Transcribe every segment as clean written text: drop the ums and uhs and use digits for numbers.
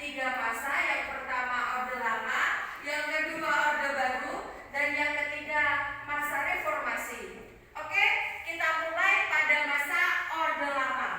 tiga masa. Yang pertama Orde Lama, yang kedua Orde Baru, dan yang ketiga masa reformasi. Oke, kita mulai pada masa Orde Lama.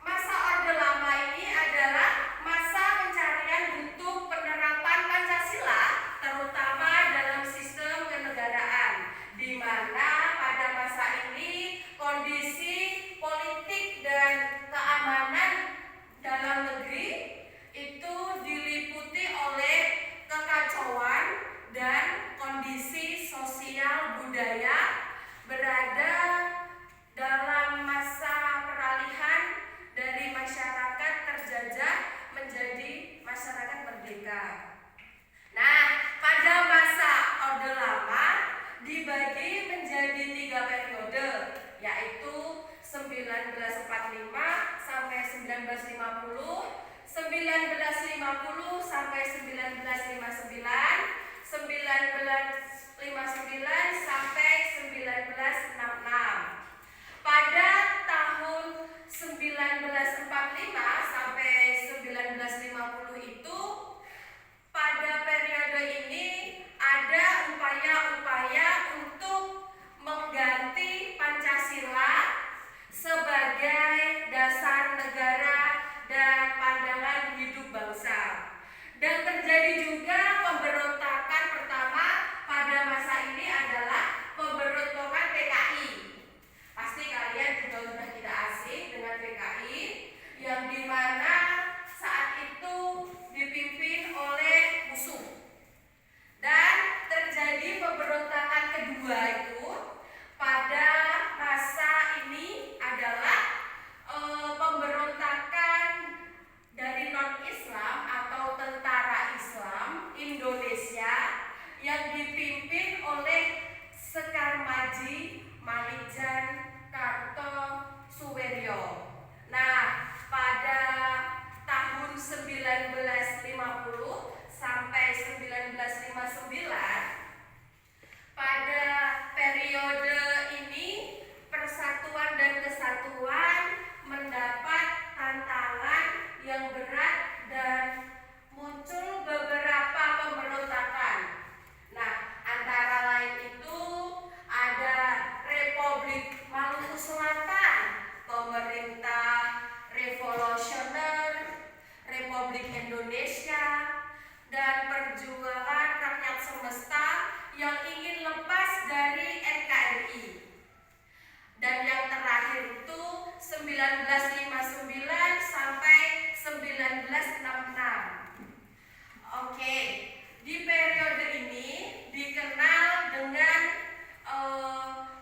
Masa Orde Lama ini adalah masa pencarian bentuk penerapan Pancasila, terutama dalam sistem kenegaraan, di mana pada masa ini kondisi politik dan keamanan dalam negeri itu diliputi oleh kekacauan dan kondisi sosial budaya berada dalam masa peralihan dari masyarakat terjajah menjadi masyarakat merdeka. Nah, pada masa Orde Lama dibagi menjadi 3 periode, yaitu 1945 sampai 1950, 1950 sampai 1959, 1959 sampai 1966. Pada tahun 1945 sampai 1950 itu, pada periode ini ada upaya-upaya untuk mengganti Pancasila sebagai dasar negara dan pandangan hidup bangsa. Dan terjadi juga pemberontakan pertama pada masa ini adalah pemberontakan PKI. Pasti kalian juga sudah tidak asing dengan PKI, yang dimana saat itu dipimpin oleh musuh. Dan terjadi pemberontakan kedua itu pada masa ini adalah pemberontakan dari non-Islam atau tentara Islam Indonesia yang dipimpin oleh Sekar Maji Manijan Kartosuwiryo. Nah, pada tahun 1950 sampai 1959, pada periode ini persatuan dan kesatuan mendapat tantangan yang berat dan muncul beberapa pemberontakan. Nah, antara lain itu ada Republik Maluku Selatan, pemerintah revolusioner, Republik Indonesia, dan perjuangan rakyat semesta yang ingin lepas dari NKRI. Dan yang terakhir itu 1959 sampai 1966. Oke, di periode ini dikenal dengan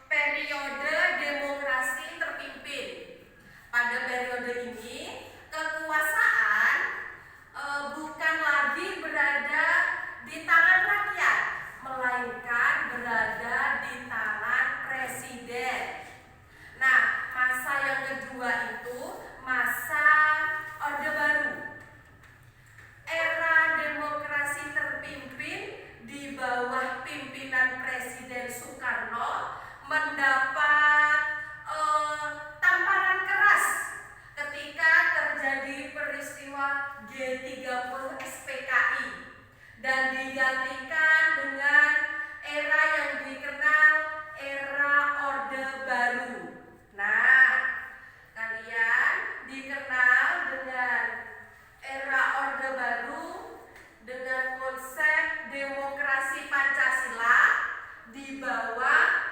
periode demokrasi terpimpin. Pada periode ini kekuasaan bukan lagi berada di tangan rakyat, melainkan berada di tangan presiden. Nah, masa yang kedua itu masa Orde Baru. Era demokrasi terpimpin di bawah pimpinan Presiden Soekarno mendapat tamparan keras ketika terjadi peristiwa G30 SPKI dan digantikan dengan era yang dikenal era Orde Baru. Nah, kalian dikenal dengan era Orde Baru dengan konsep demokrasi Pancasila di bawah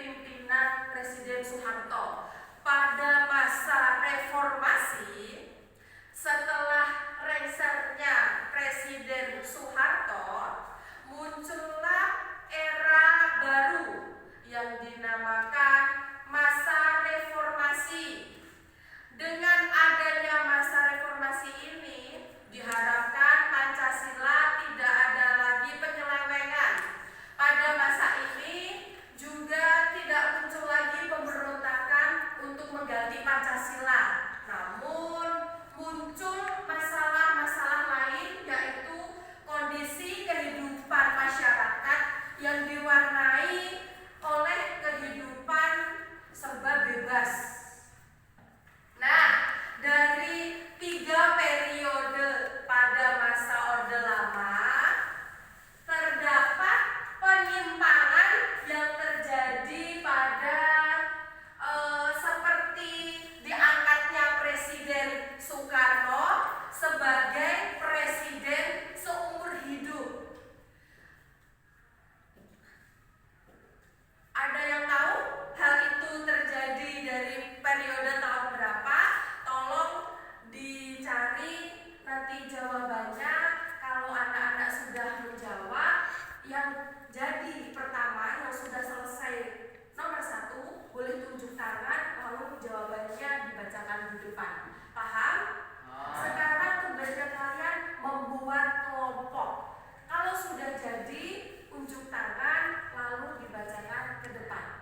pimpinan Presiden Soeharto. Pada masa reformasi, setelah lengsernya Presiden Soeharto, muncullah era baru yang dinamakan masa reformasi. Dengan adanya masa reformasi ini, diharapkan Pancasila tidak ada lagi penyelewengan. Pada masa ini juga tidak muncul lagi pemberontakan untuk mengganti Pancasila. Namun muncul masalah-masalah lain, yaitu kondisi kehidupan masyarakat yang diwarnai oleh kehidupan serba bebas. Nah, dari 3 unjuk tangan, lalu jawabannya dibacakan di depan. Paham? Sekarang tugasnya kalian membuat kelompok. Kalau sudah jadi, unjuk tangan lalu dibacakan ke depan.